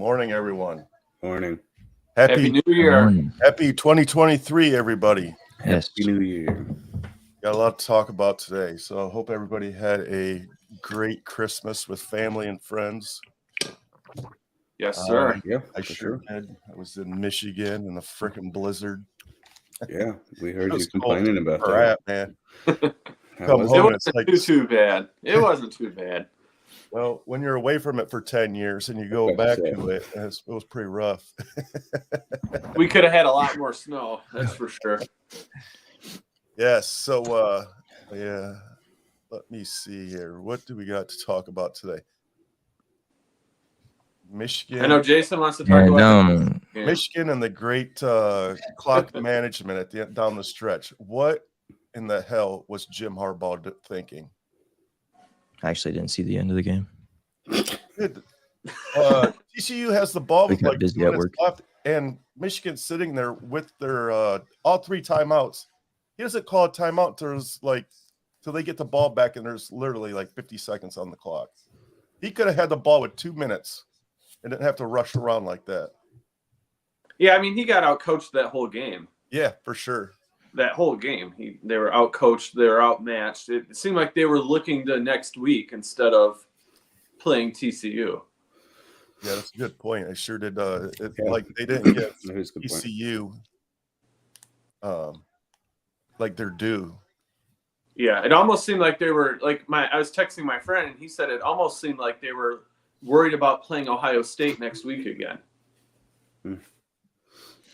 Morning, everyone. Morning. Happy New Year. Happy 2023, everybody. Yes. Happy New Year. Got a lot to talk about today, so I hope everybody had a great Christmas with family and friends. Yes, sir. Yeah, I sure did. I was in Michigan in the freaking blizzard. Yeah, we heard you complaining about that. Man. It wasn't too bad. It wasn't too bad. Well, when you're away from it for 10 years and you go back to it, it was pretty rough. We could have had a lot more snow, that's for sure. Yes, so yeah, let me see here. What do we got to talk about today? Michigan. I know Jason wants to talk about Michigan and the great clock management down the stretch. What in the hell was Jim Harbaugh thinking? I actually didn't see the end of the game. TCU has the ball with like 2 busy at minutes work. left, and Michigan's sitting there with their all 3 timeouts. He doesn't call a timeout till they get the ball back, and there's literally like 50 seconds on the clock. He could have had the ball with 2 minutes and didn't have to rush around like that. Yeah, I mean, he got outcoached that whole game. Yeah, for sure. That whole game, they were outcoached, they were outmatched. It seemed like they were looking to next week instead of playing TCU. Yeah, that's a good point. I sure did. Like they didn't get TCU like they're due. Yeah, it almost seemed like they were I was texting my friend and he said it almost seemed like they were worried about playing Ohio State next week again.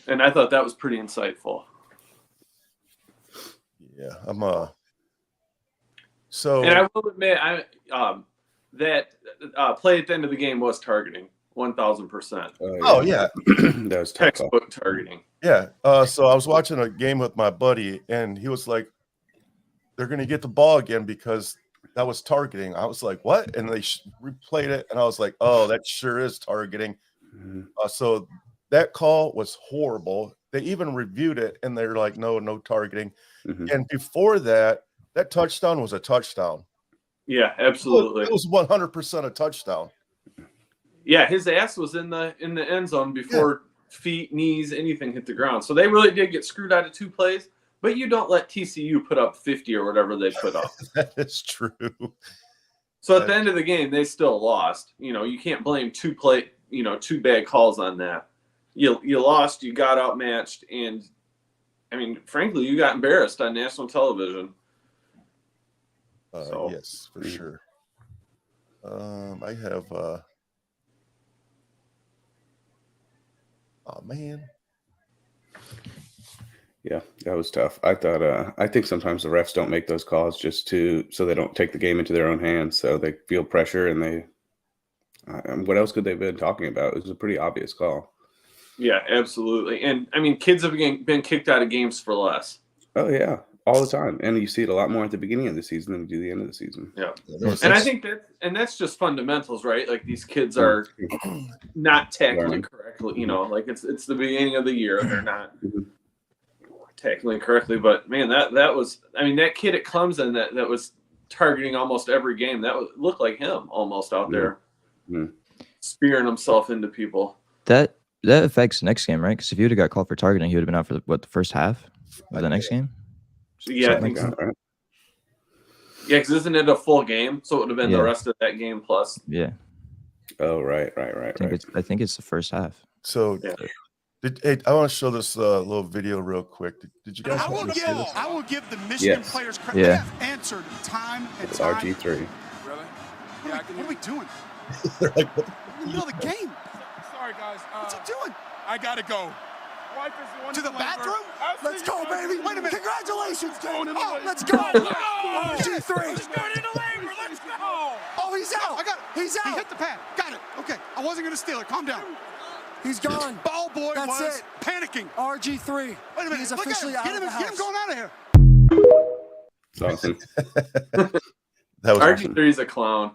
And I thought that was pretty insightful. Yeah, so. And I will admit, that play at the end of the game was targeting 1,000%. Oh yeah, that was textbook targeting. Yeah. So I was watching a game with my buddy, and he was like, "They're going to get the ball again because that was targeting." I was like, "What?" And they replayed it, and I was like, "Oh, that sure is targeting." So that call was horrible. They even reviewed it, and they're like, no targeting. And before that, that touchdown was a touchdown. Yeah, absolutely. It was 100% a touchdown. Yeah, his ass was in the end zone before feet, knees, anything hit the ground. So they really did get screwed out of 2 plays. But you don't let TCU put up 50 or whatever they put up. That is true. So at the end of the game, they still lost. You can't blame 2 bad calls on that. You lost, you got outmatched, and I mean, frankly, you got embarrassed on national television. Yes, for sure. I have oh man. Yeah, that was tough. I thought I think sometimes the refs don't make those calls just so they don't take the game into their own hands, so they feel pressure and they what else could they have been talking about? It was a pretty obvious call. Yeah, absolutely. And I mean, kids have been kicked out of games for less. Oh yeah, all the time. And you see it a lot more at the beginning of the season than you do the end of the season. Yeah. And I think that's just fundamentals, right? Like these kids are not tackling correctly, like it's the beginning of the year. They're not tackling correctly. But man, that was, I mean, that kid at Clemson that was targeting almost every game, looked like him almost out there spearing himself into people. That affects next game, right? Because if he would have got called for targeting, he would have been out for the first half of the next game. Yeah, I think so. Right? Yeah, because isn't it a full game? So it would have been the rest of that game plus. Yeah. Oh, right. I think it's the first half. So, I want to show this little video real quick. Did you guys see this? I will give the Michigan players credit. Yeah. They have answered time and time. RG3. Really? Yeah, what are we doing? They're like, what in the middle of the game. Sorry, guys. What's he doing? I gotta go. Wife is the one to the bathroom? Let's go, baby. Wait a minute. Congratulations, dude. Let's go. RG3. He's going into labor. Let's go. Oh, he's out. I got it. He's out. He hit the pad. Got it. Okay. I wasn't going to steal it. Calm down. He's gone. Ball boy was panicking. RG3. Wait a minute. He's officially out of the house. Get him going out of here. That's awesome. That was RG3 is a clown.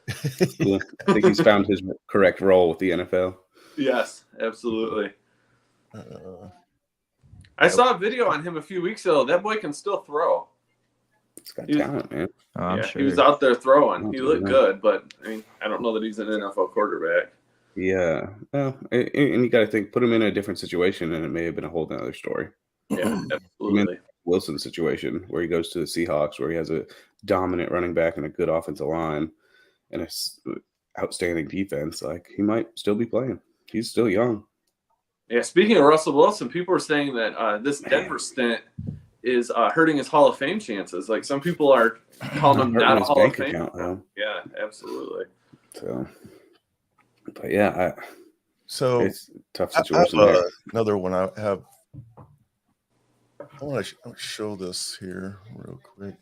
I think he's found his correct role with the NFL. Yes, absolutely. I saw a video on him a few weeks ago. That boy can still throw. He's got talent, man. I'm sure. He was out there throwing. He looked good, but I mean, I don't know that he's an NFL quarterback. Yeah. Well, and you got to think, put him in a different situation, and it may have been a whole other story. Yeah, absolutely. Wilson's situation, where he goes to the Seahawks, where he has a dominant running back and a good offensive line and a outstanding defense. Like, he might still be playing. He's still young. Yeah. Speaking of Russell Wilson, people were saying that this Denver stint is hurting his Hall of Fame chances. Like, some people are calling him not a Hall of Fame. Yeah, absolutely. So, but yeah, So it's a tough I situation. have another one. I want to show this here real quick.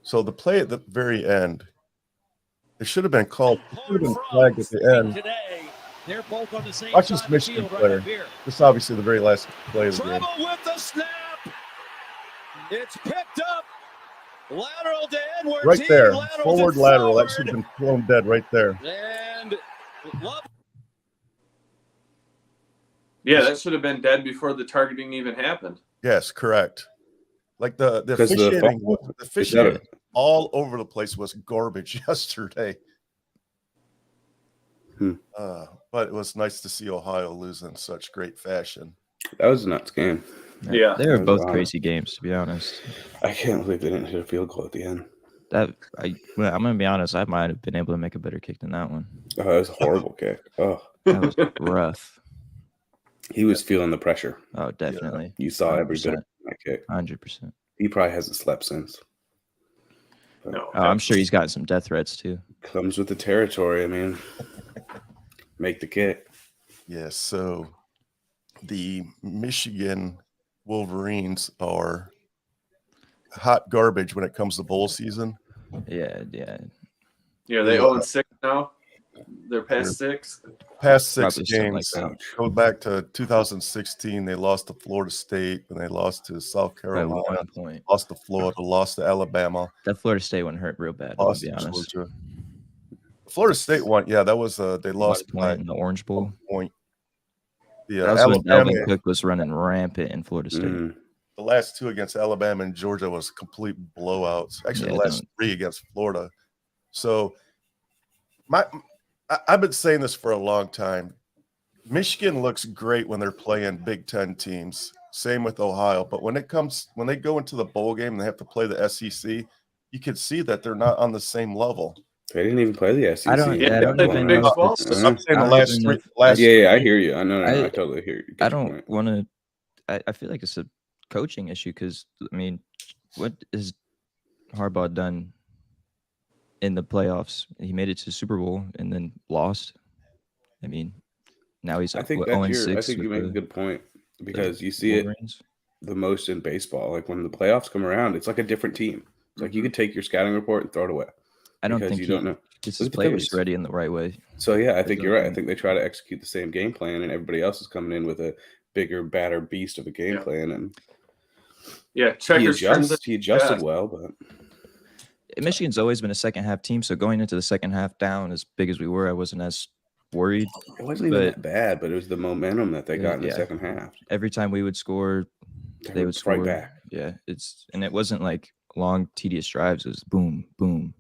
So the play at the very end, it should have been called. It should have been flagged at the end. They're both on the same Watch this Michigan player. This is obviously the very last play of the game. Trouble with the snap. It's picked up. Lateral to Edwards. Right there. Forward lateral. That should have been thrown dead right there. And Yeah, that should have been dead before the targeting even happened. Yes, correct. Like the officiating all over the place was garbage yesterday. But it was nice to see Ohio lose in such great fashion. That was a nuts game. Yeah. They were both crazy games, to be honest. I can't believe they didn't hit a field goal at the end. I'm gonna be honest. I might have been able to make a better kick than that one. Oh, that was a horrible kick. Oh, that was rough. He was feeling the pressure. Oh, definitely. You saw every bit of that kick. 100%. He probably hasn't slept since. But No, I'm sure he's gotten some death threats too. Comes with the territory. I mean, make the kick. Yes. So the Michigan Wolverines are hot garbage when it comes to bowl season. Yeah. Yeah, they 0-6 now. They're past 6. Past 6 Probably something games. like Go back to 2016. They lost to Florida State, and they lost to South By Carolina. 1 point. Lost to Florida. Lost to Alabama. That Florida State one hurt real bad. Lost To be to honest. Georgia. Florida State won. Yeah, that was they lost 1 point in the Orange Bowl. 1 point. Yeah, That was Alabama. when Dalvin Cook was running rampant in Florida State. The last 2 against Alabama and Georgia was complete blowouts. Actually, the last 3 against Florida. So, I've been saying this for a long time. Michigan looks great when they're playing Big Ten teams. Same with Ohio. But when they go into the bowl game and they have to play the SEC, you can see that they're not on the same level. They didn't even play the SEC. I don't even know. I'm saying the last Yeah, I hear you. I know. I totally hear you. I don't want to. I feel like it's a coaching issue because, I mean, what has Harbaugh done in the playoffs? He made it to the Super Bowl and then lost. I mean, now he's I think what, that's 0-6 I think you make a good point because you see Wolverines. it the most in baseball. Like when the playoffs come around, it's like a different team. It's like you could take your scouting report and throw it away. I don't think you don't know. Gets his players ready in the right way. So yeah, I think you're right. I think they try to execute the same game plan, and everybody else is coming in with a bigger, badder beast of a game plan. And he adjusted well, but Michigan's always been a second half team. So going into the second half down as big as we were, I wasn't as worried. It wasn't even that bad, but it was the momentum that they got in the second half. Every time we would score, they would score right back. Yeah, it wasn't like long, tedious drives. It was boom, boom,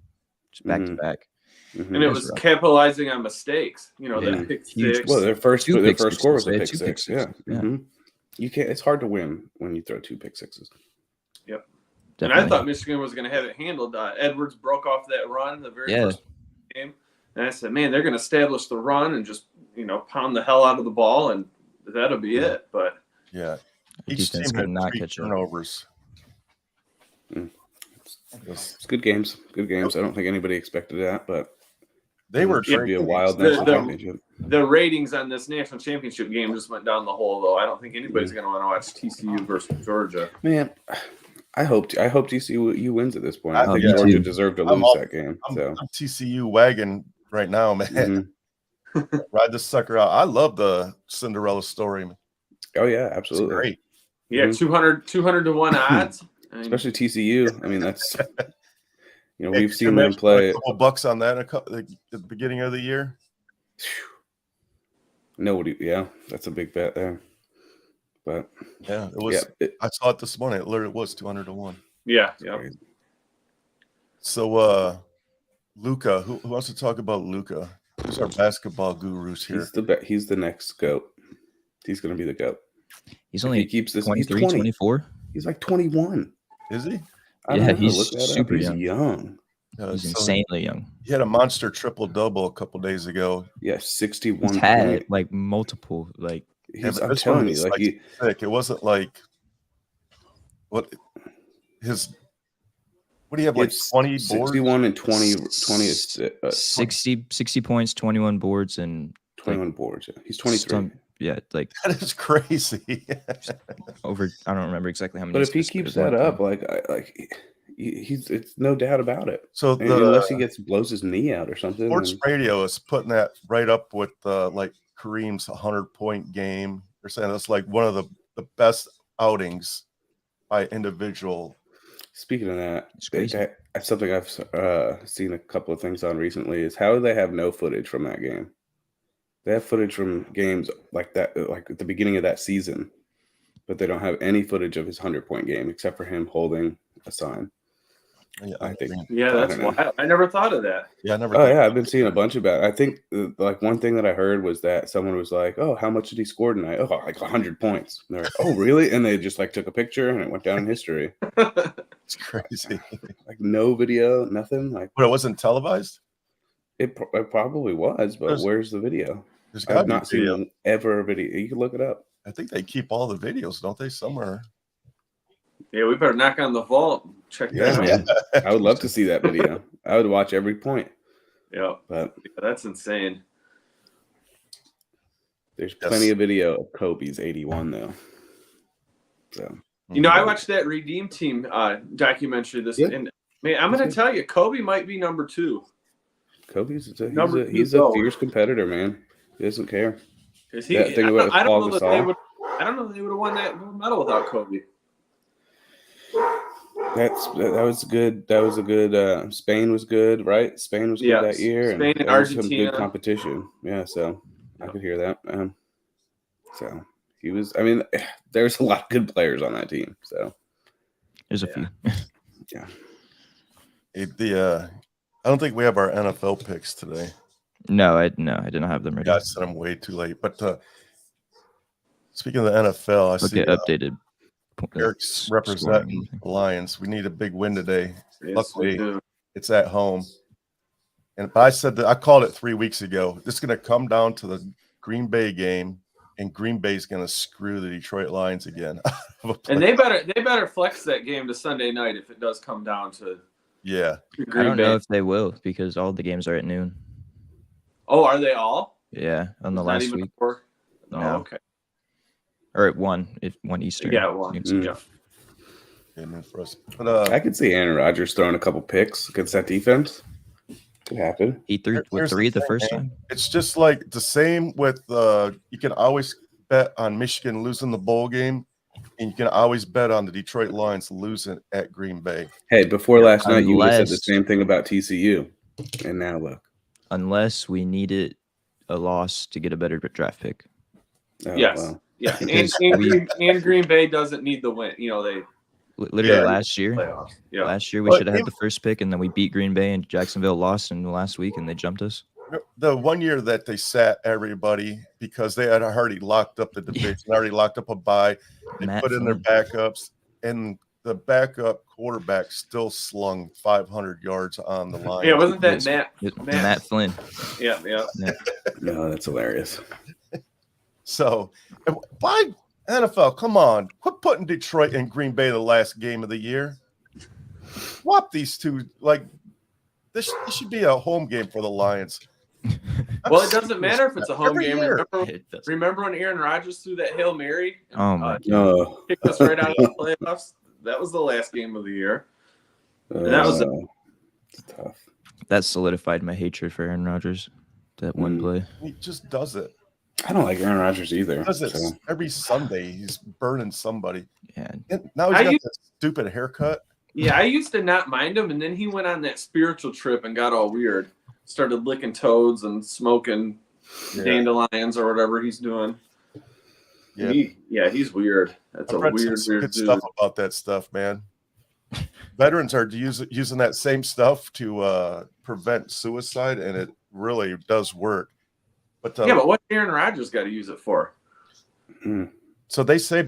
just back to back. And it was capitalizing on mistakes. You know, that pick six. Well, their first score was a pick two six. Yeah. You can't. It's hard to win when you throw 2 pick sixes. Yep. Definitely. And I thought Michigan was going to have it handled. Edwards broke off that run the very first game, and I said, "Man, they're going to establish the run and just pound the hell out of the ball, and that'll be it." But each team had 3 turnovers. It's good games. Good games. I don't think anybody expected that, but they were should be a wild national championship. The ratings on this national championship game just went down the hole, though. I don't think anybody's going to want to watch TCU versus Georgia. Man, I hope TCU wins at this point. I think Georgia deserved to lose that game. I'm TCU wagon right now, man. Ride this sucker out. I love the Cinderella story. Oh yeah, absolutely. It's great. Yeah, 200 to 1 odds. Especially TCU. I mean, that's we've seen them play. A couple bucks on that at the beginning of the year. Nobody, that's a big bet there. But it was. I saw it this morning. It literally was 200 to 1. Yeah. So, Luka, who wants to talk about Luka? Who's our basketball gurus here? He's the next GOAT. He's going to be the GOAT. He's only he keeps this. 23, He's 20. 24. He's like 21. Is he? Yeah, he's super He's young. young. He's insanely young. He had a monster triple-double a couple days ago. Yeah, 61. He's had like multiple like. I'm telling you, like sick. It wasn't like what his. What do you have, like 20 boards? 61 and 20 is 60 points, 21 boards, and 21 boards. Yeah. He's 23. Yeah, like that is crazy. over, I don't remember exactly how many. But if he keeps that up, he's it's no doubt about it. So unless he blows his knee out or something. Sports radio is putting that right up with like Kareem's 100-point game. They're saying that's like one of the best outings by individual. Speaking of that, something I've seen a couple of things on recently is how do they have no footage from that game? They have footage from games like that, like at the beginning of that season, but they don't have any footage of his 100-point game except for him holding a sign. Yeah, I think. Yeah, that's wild. I never thought of that. Yeah, I never. Oh yeah, I've been seeing a bunch about it. I think like one thing that I heard was that someone was like, "Oh, how much did he score tonight?" "Oh, like 100 points." And they're like, "Oh, really?" And they just like took a picture and it went down in history. It's crazy. Like no video, nothing. Like, but it wasn't televised. It probably was, but where's the video? I've not seen ever a video. You can look it up. I think they keep all the videos, don't they? Somewhere. Yeah, we better knock on the vault. Check that out. Man. I would love to see that video. I would watch every point. Yeah, but that's insane. There's plenty of video of Kobe's 81 though. So I watched that Redeem Team documentary and man, I'm going to tell you, Kobe might be number 2. Kobe's he's a fierce competitor, man. He doesn't care. I don't know that they would have won that gold medal without Kobe. That was good. That was a good. Spain was good, right? Spain was good that year. Spain and Argentina. Some good competition. Yeah, so I could hear that. So he was. I mean, there's a lot of good players on that team. So there's a few. Yeah. I don't think we have our NFL picks today. No, I didn't have them ready. I said I'm way too late. But speaking of the NFL, I see updated. Eric's representing the Lions. We need a big win today. Yes, luckily, it's at home. But I said that I called it 3 weeks ago. This is going to come down to the Green Bay game, and Green Bay is going to screw the Detroit Lions again. And they better flex that game to Sunday night if it does come down to. Yeah, I don't know if they will because all the games are at noon. Oh, are they all? Yeah, on the last week. Oh, no. Okay. Or at 1 Eastern. Yeah, 1. Yeah. For us. But, I could see Aaron Rodgers throwing a couple picks against that defense. Could happen. He threw three the first time. It's just like the same with you can always bet on Michigan losing the bowl game, and you can always bet on the Detroit Lions losing at Green Bay. Hey, before last night, you would have said the same thing about TCU, and now look. Unless we needed a loss to get a better draft pick. Oh, yes. Well. Yeah. And Green Bay doesn't need the win. They literally last year. Playoffs. Yeah. Last year we should have had the first pick, and then we beat Green Bay, and Jacksonville lost in the last week, and they jumped us. The 1 year that they sat everybody because they had already locked up the division, already locked up a bye, they put in their backups, and the backup quarterback still slung 500 yards on the line. Yeah, wasn't that Matt Flynn? Yeah. No, that's hilarious. So, why NFL? Come on, quit putting Detroit and Green Bay the last game of the year. Swap these two. Like this should be a home game for the Lions. Well, it doesn't matter if it's a home game. Year. Remember when Aaron Rodgers threw that Hail Mary? Oh my God! Kicked us right out of the playoffs. That was the last game of the year. And that was tough. That solidified my hatred for Aaron Rodgers. That one play. He just does it. I don't like Aaron Rodgers either. He does it every Sunday. He's burning somebody. Yeah. And now he's got that stupid haircut. Yeah, I used to not mind him, and then he went on that spiritual trip and got all weird. Started licking toads and smoking dandelions or whatever he's doing. Yeah, he's weird. That's a weird good dude. stuff about that stuff, man. Veterans are using that same stuff to prevent suicide, and it really does work. But but what Aaron Rodgers got to use it for? So they say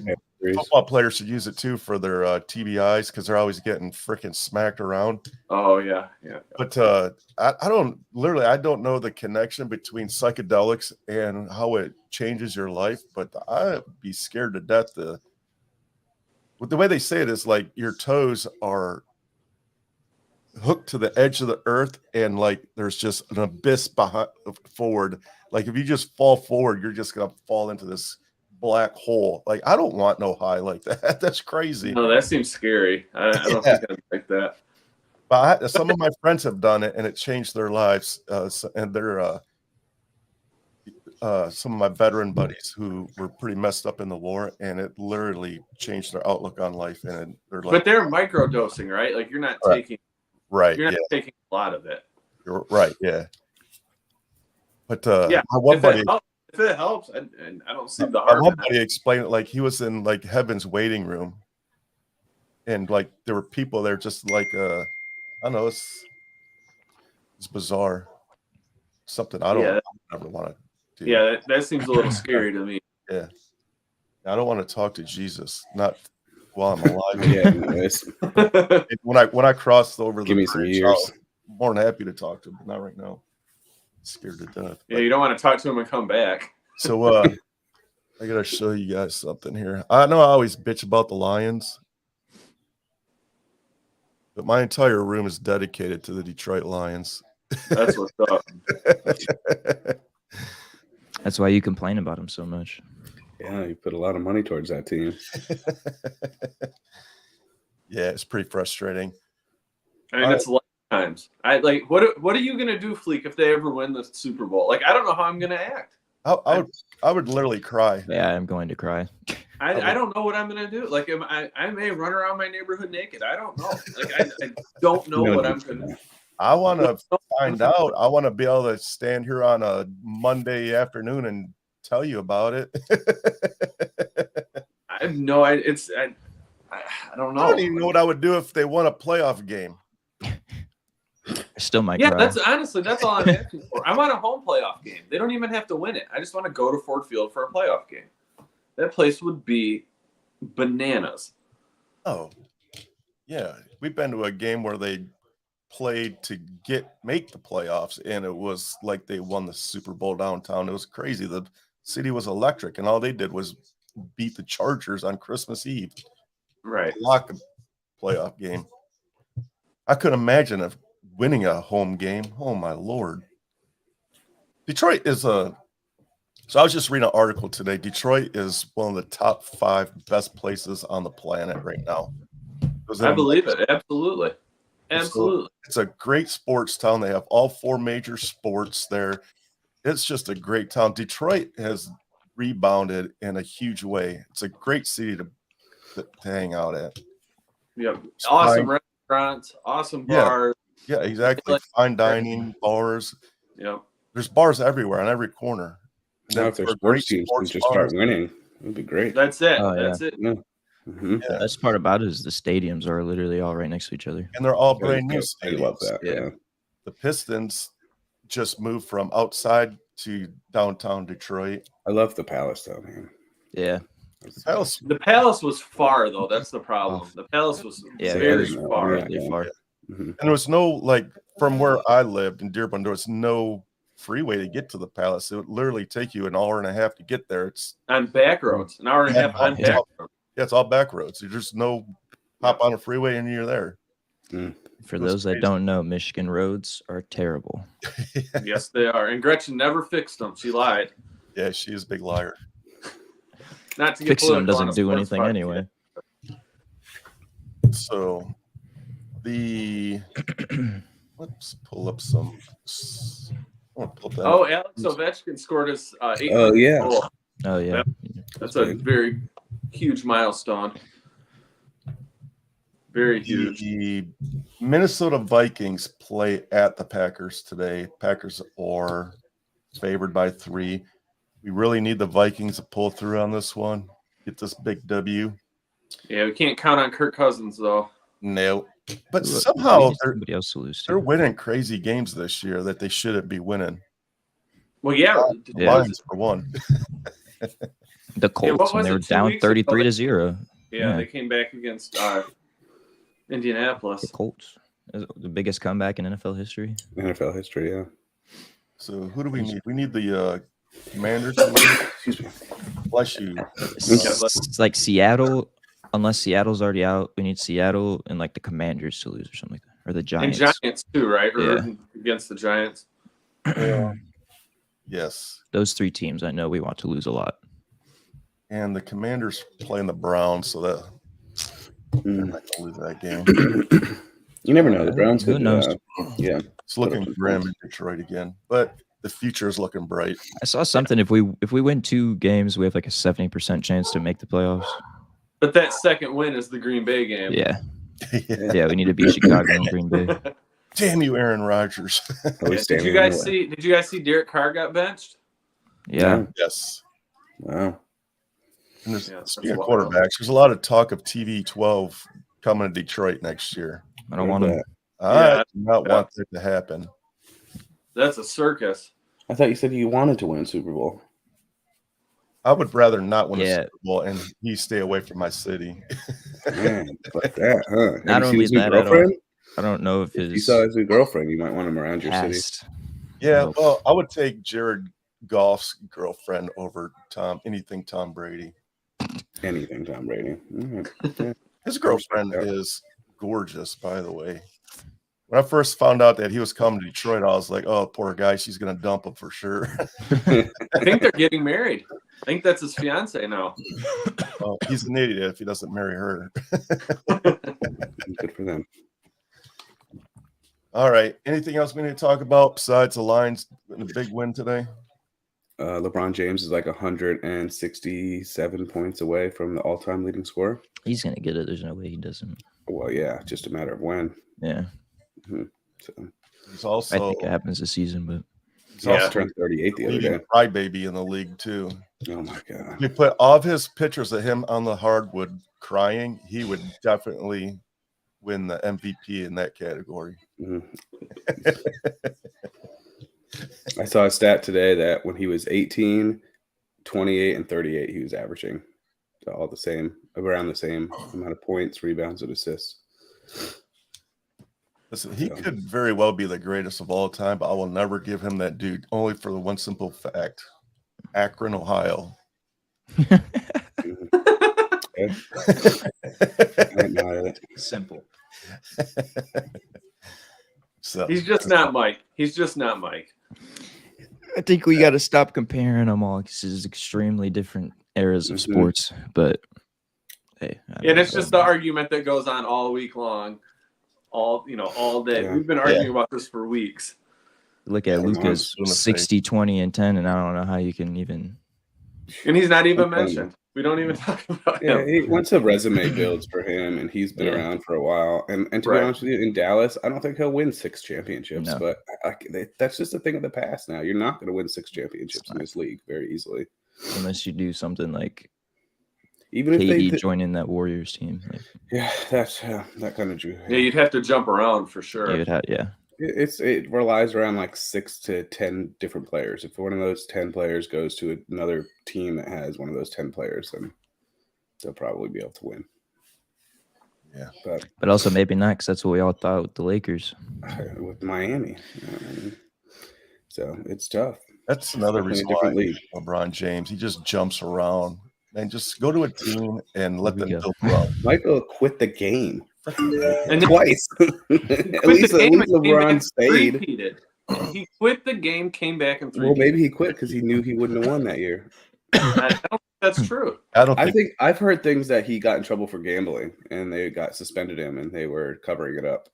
football players should use it too for their TBIs because they're always getting freaking smacked around. Oh yeah. But I don't know the connection between psychedelics and how it changes your life. But I'd be scared to death. With the way they say it is like your toes are hooked to the edge of the earth, and like there's just an abyss forward. Like if you just fall forward, you're just gonna fall into this black hole. Like I don't want no high like that. That's crazy. No, that seems scary. I don't think I'd like that. But some of my friends have done it, and it changed their lives. And they're some of my veteran buddies who were pretty messed up in the war, and it literally changed their outlook on life. And they're like, but they're microdosing, right? Like you're not taking, you're not taking a lot of it. You're right, yeah. But if it helps, and I don't see the harm. One buddy explained it like he was in like heaven's waiting room, and like there were people there, just like I don't know, it's bizarre. Something I don't ever want to do. Yeah, that seems a little scary to me. Yeah, I don't want to talk to Jesus, not while I'm alive. when I cross over, give me some years. I'm more than happy to talk to him, but not right now. Scared to death. Yeah, you don't want to talk to him and come back. So I gotta show you guys something here. I know I always bitch about the Lions, but my entire room is dedicated to the Detroit Lions. That's what's up. That's why you complain about them so much. Yeah, you put a lot of money towards that team. Yeah, it's pretty frustrating. I mean, it's lifetimes. What are you gonna do, Fleek, if they ever win the Super Bowl? Like, I don't know how I'm gonna act. I would literally cry. Yeah, I'm going to cry. I don't know what I'm gonna do. Like, I may run around my neighborhood naked. I don't know. Like, I don't know what I'm gonna do. I want to find out. I want to be able to stand here on a Monday afternoon and tell you about it. I have no idea. I don't know. I don't even know what I would do if they won a playoff game. I still might cry. That's all I'm asking for. I want a home playoff game. They don't even have to win it. I just want to go to Ford Field for a playoff game. That place would be bananas. Oh, yeah. We've been to a game where they played to make the playoffs, and it was like they won the Super Bowl downtown. It was crazy. The city was electric, and all they did was beat the Chargers on Christmas Eve. Right. Lock a playoff game. I couldn't imagine winning a home game. Oh my Lord. Detroit is so I was just reading an article today. Detroit is one of the top 5 best places on the planet right now. I believe it. Absolutely. So it's a great sports town. They have all 4 major sports there. It's just a great town. Detroit has rebounded in a huge way. It's a great city to hang out at. Yeah. Awesome restaurants, awesome bars. Yeah, exactly. Fine dining, bars. Yep. There's bars everywhere on every corner. And now if their sports teams can just start winning, it would be great. That's it. Oh, That's it. Yeah. Mm-hmm. The best part about it is the stadiums are literally all right next to each other. And they're all brand new I stadiums. love that. Yeah. The Pistons just moved from outside to downtown Detroit. I love the Palace, though, man. Yeah. The Palace was far, though. That's the problem. The Palace was very far. Really far. Mm-hmm. And there was no, from where I lived in Dearborn, there was no freeway to get to the Palace. It would literally take you an hour and a half to get there. It's on back roads, an hour and a half on back roads. Yeah, it's all back roads. There's no hop on a freeway and you're there. For those that don't know, Michigan roads are terrible. Yes, they are. And Gretchen never fixed them. She lied. Yeah, she is a big liar. Not to get Fixing them political doesn't do anything anyway. So let's pull up some. Alex Ovechkin scored his 8th goal. Oh yeah. That's a very huge milestone. Very huge. The Minnesota Vikings play at the Packers today. Packers are favored by 3. We really need the Vikings to pull through on this one. Get this big W. Yeah, we can't count on Kirk Cousins, though. No. But We somehow need somebody else to lose they're to. winning crazy games this year that they shouldn't be winning. Well, yeah. The Lions for one. The Colts, what when was they it, were 2 down weeks ago? 33-0. Yeah, they came back against Indianapolis. The Colts, the biggest comeback in NFL history. NFL history, yeah. So who do we need? We need the Commanders to win. Excuse me. Bless you. It's like Seattle, unless Seattle's already out, we need Seattle and like the Commanders to lose or something like that, or the Giants. And Giants too, right? We're Yeah. rooting against the Giants. Yes. Those 3 teams, I know we want to lose a lot. And the Commanders playing the Browns, so that they're not gonna lose that game. You never know. The Browns Who could, knows? yeah. It's looking grim in Detroit again, but the future is looking bright. I saw something. If we win 2 games, we have like a 70% chance to make the playoffs. But that second win is the Green Bay game. Yeah, we need to beat Chicago and Green Bay. Damn you, Aaron Rodgers. Did you guys see Derek Carr got benched? Yeah. Yes. Wow. And there's, Yeah, speaking of that's quarterbacks, there's a lot of talk of TB12 coming to Detroit next year. I don't want to. I do not want that to happen. That's a circus. I thought you said you wanted to win a Super Bowl. I would rather not win a Super Bowl and he stay away from my city. Man, like that, huh? Not only is that, I don't know if you saw his new girlfriend, you might want him around your city. Yeah, well, I would take Jared Goff's girlfriend over anything Tom Brady. Anything Tom Brady. Yeah. His girlfriend is gorgeous, by the way. When I first found out that he was coming to Detroit, I was like, oh, poor guy, she's going to dump him for sure. I think they're getting married. I think that's his fiance now. Well, he's an idiot if he doesn't marry her. Good for them. All right. Anything else we need to talk about besides the Lions and the big win today? LeBron James is like 167 points away from the all-time leading scorer. He's going to get it. There's no way he doesn't. Well, yeah, just a matter of when. Yeah. Mm-hmm. So he's also, I think it happens this season, but he's also turned 38 the other day. Crybaby in the league too. Oh my god! You put all of his pictures of him on the hardwood crying, he would definitely win the MVP in that category. Mm-hmm. I saw a stat today that when he was 18, 28, and 38, he was averaging all the same, around the same amount of points, rebounds, and assists. Listen, he could very well be the greatest of all time, but I will never give him that dude, only for the one simple fact. Akron, Ohio. Simple. So he's just not Mike. He's just not Mike. I think we got to stop comparing them all because it's extremely different eras of sports. But hey, and it's just the argument that goes on all week long, all day. Yeah. We've been arguing about this for weeks. Look at Luka's 60, 20, and 10, and I don't know how you can even. And he's not even mentioned. We don't even talk about him. Once a resume builds for him, and he's been around for a while. And to be honest with you, in Dallas, I don't think he'll win 6 championships. No. But that's just a thing of the past now. You're not going to win 6 championships in this league very easily. Unless you do something like even if KD joining that Warriors team. Like, yeah, that's that kind of drew. Yeah, you'd have to jump around for sure. It relies around like 6 to 10 different players. If one of those 10 players goes to another team that has one of those 10 players, then they'll probably be able to win. Yeah, but also maybe not, because that's what we all thought with the Lakers, with Miami. So it's tough. That's another reason why LeBron James, he just jumps around. And just go to a team and let them build up. Michael quit the game. And twice. At least LeBron stayed. He quit the game, came back, and well, maybe he quit because he knew he wouldn't have won that year. I don't think that's true. I think I've heard things that he got in trouble for gambling, and they got suspended him, and they were covering it up.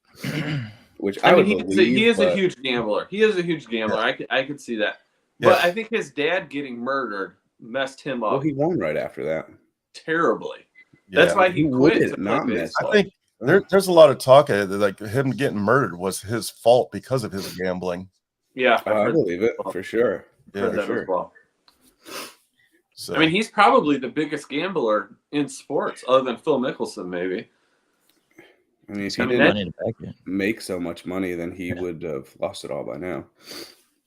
Which I would believe. He is a huge gambler. He is a huge gambler. Yeah. I could see that. But I think his dad getting murdered messed him up. Well, he won right after that. Terribly. Yeah. That's why he quit. I think there's a lot of talk that like him getting murdered was his fault because of his gambling. Yeah, I believe it for sure. Yeah, for sure. Well. So I mean, he's probably the biggest gambler in sports, other than Phil Mickelson, maybe. I mean, if I he mean, didn't Money to back it. make so much money, then he would have lost it all by now.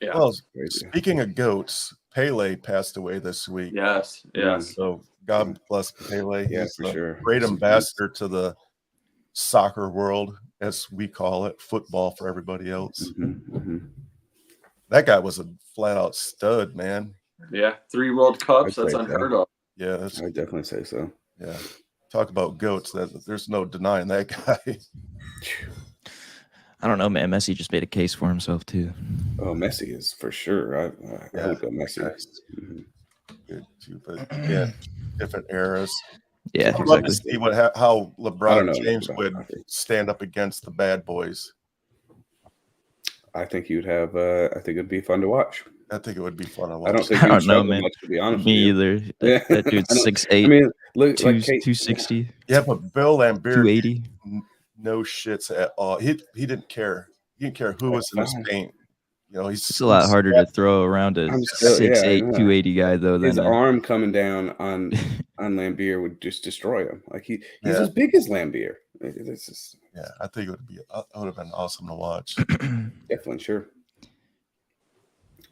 Yeah. Well, Crazy. speaking of goats, Pele passed away this week. Yes. Yes. So God bless Pele. Yeah, He's for a sure. great ambassador to the soccer world, as we call it, football for everybody else. That guy was a flat out stud, man. Yeah. 3 World Cups. I'd That's say unheard so. of. Yeah, that's I'd definitely say so. yeah. Talk about goats. There's no denying that guy. I don't know, man. Messi just made a case for himself too. Oh, Messi is for sure. I would go Messi. Good too, but yeah, different eras. Yeah, I'd love to exactly. see how I don't LeBron know James about would soccer. stand up against the bad boys. I think you'd have. I think it'd be fun to watch. I think it would be fun to watch. I don't think I you'd don't know, struggle man. much, to be honest. Me with you. either. That dude's I don't- 6'8", I mean, look, like Kate, 260, Yeah, but Bill Lambier 280. no shits at all. He didn't care. He didn't care who was in his fine. paint. You know, It's a lot harder to throw around a I'm still- yeah, 6'8", I know. 280 guy though His than arm coming down on Lambier would just destroy him. Like he's Yeah. as big as Lambier. This is Yeah, I think it would have been awesome to watch. definitely sure.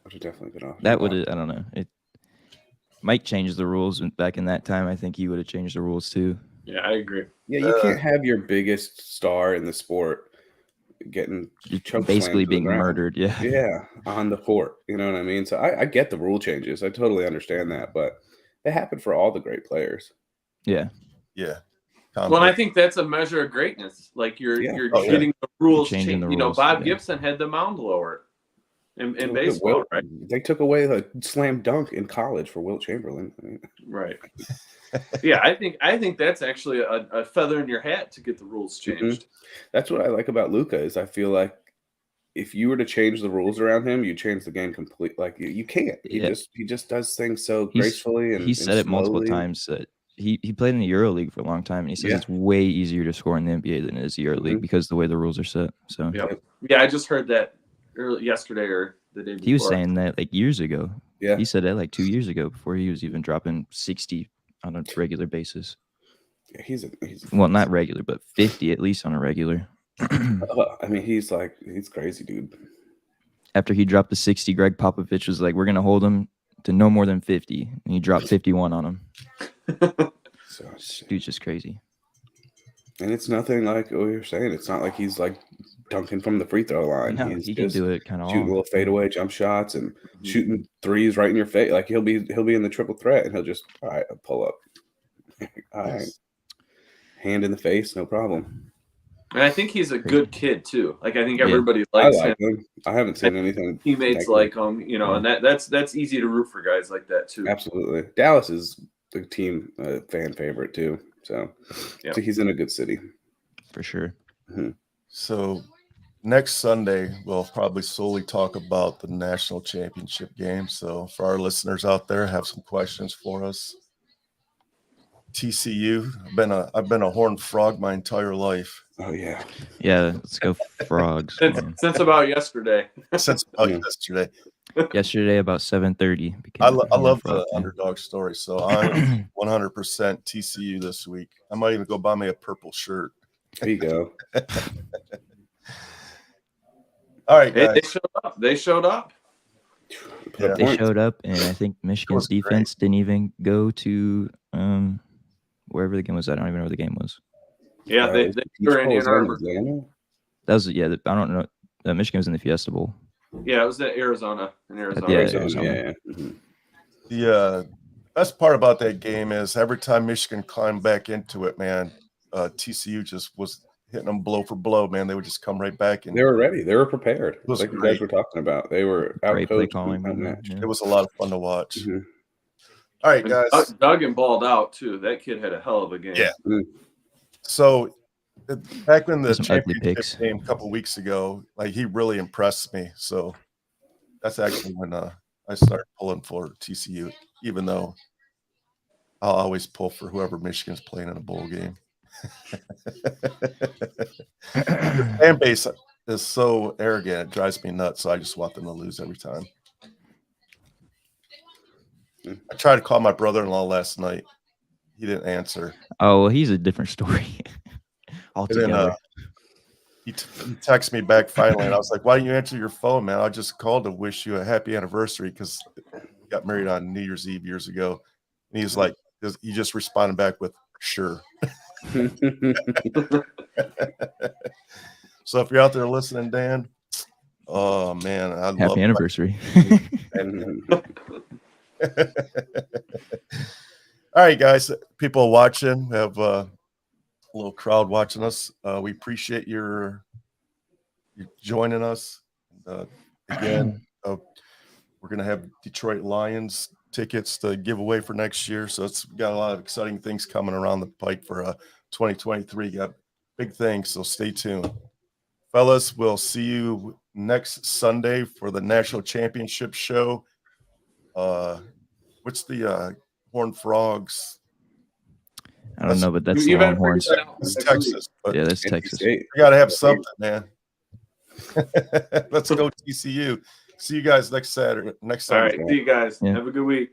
Would have definitely been awesome. that would have. I don't know. It might change the rules back in that time. I think he would have changed the rules too. Yeah, I agree. Yeah, you can't have your biggest star in the sport getting choke Basically slammed to the being ground. murdered. Yeah. Yeah, on the court. You know what I mean? So I get the rule changes. I totally understand that, but it happened for all the great players. Yeah. Yeah. Well, and I think that's a measure of greatness. Like you're getting the rules Changing changed. the You know, rules, Bob yeah. Gibson had the mound lowered in Look at baseball, Wilt. right? They took away the slam dunk in college for Wilt Chamberlain. I mean, Right. Yeah, I think that's actually a feather in your hat to get the rules changed. that's what I like about Luka is I feel like if you were to change the rules around him, you change the game completely. Like you can't. He Yeah. just does things so He's- gracefully and he said it multiple slowly. times that he played in the EuroLeague for a long time, and he says Yeah. it's way easier to score in the NBA than it is the EuroLeague because the way the rules are set. So Yeah, I just heard that yesterday or the day before. he was saying that like years ago. Yeah. He said that like 2 years ago before he was even dropping 60 on a regular basis. Yeah, he's Well, not regular, but 50 at least on a regular. I mean, he's crazy, dude. After he dropped the 60, Greg Popovich was like, "We're gonna hold him to no more than 50," and he dropped 51 on him. So Dude's just crazy. and it's nothing like what you're saying. It's not like he's like dunking from the free throw line. No, He's he can just do it kind of shooting all. little fadeaway jump shots and shooting threes right in your face. Like he'll be in the triple threat and he'll just all right, I'll pull up. All right. Hand in the face, no problem. And I think he's a good kid too. Like I think everybody I likes like him. him. I haven't seen anything. Teammates negative. like him, you know, and that's easy to root for guys like that too. Absolutely. Dallas is the team fan favorite too. So, so he's in a good city. For sure. So next Sunday, we'll probably solely talk about the national championship game. So for our listeners out there, have some questions for us. TCU. I've been a Horned Frog my entire life. Oh yeah. Yeah, let's go Frogs. man. Since about yesterday. Since yesterday. Yesterday about 7:30. I love the underdog story. So I'm 100% TCU this week. I might even go buy me a purple shirt. There you go. All right, Hey, guys. they showed up. Yeah. They showed up, and I think Michigan's great. defense didn't even go to wherever the game was. I don't even know where the game was. Yeah, they were in Ann Arbor. That was I don't know. Michigan was in the Fiesta Bowl. Yeah, it was at Arizona. In Arizona. Yeah, Arizona. Arizona. Yeah. The best part about that game is every time Michigan climbed back into it, man, TCU just was hitting them blow for blow, man. They would just come right back. And They were ready. They were prepared. was Like you great. guys were talking about. They were Great play outcoached calling. and outmatched. Yeah. it was a lot of fun to watch. Mhm. All right, guys. Duggan balled out too. That kid had a hell of a game. Yeah. So back in the Some ugly championship picks. game a couple weeks ago, like he really impressed me. So that's actually when I started pulling for TCU, even though I'll always pull for whoever Michigan's playing in a bowl game. The fan base is so arrogant; it drives me nuts. So I just want them to lose every time. I tried to call my brother-in-law last night. He didn't answer. Oh, well, he's a different story And then altogether. he texted me back finally, and I was like, "Why didn't you answer your phone, man? I just called to wish you a happy anniversary because we got married on New Year's Eve years ago." And he's like, he just responded back with, "Sure." So if you're out there listening, Dan, oh man, I love Happy anniversary. All right, guys, people watching, we have a little crowd watching us. We appreciate your joining us. Again, we're going to have Detroit Lions tickets to give away for next year. So it's got a lot of exciting things coming around the pike for 2023. Got big things. So stay tuned. Fellas, we'll see you next Sunday for the national championship show. What's the Horned Frogs? I don't know, but that's You the better figure Longhorns. that out. It's Texas. But Yeah, that's Texas. we got to have something, man. Let's go TCU. See you guys next Saturday. Next All Sunday. right. See you guys. Yeah. Have a good week.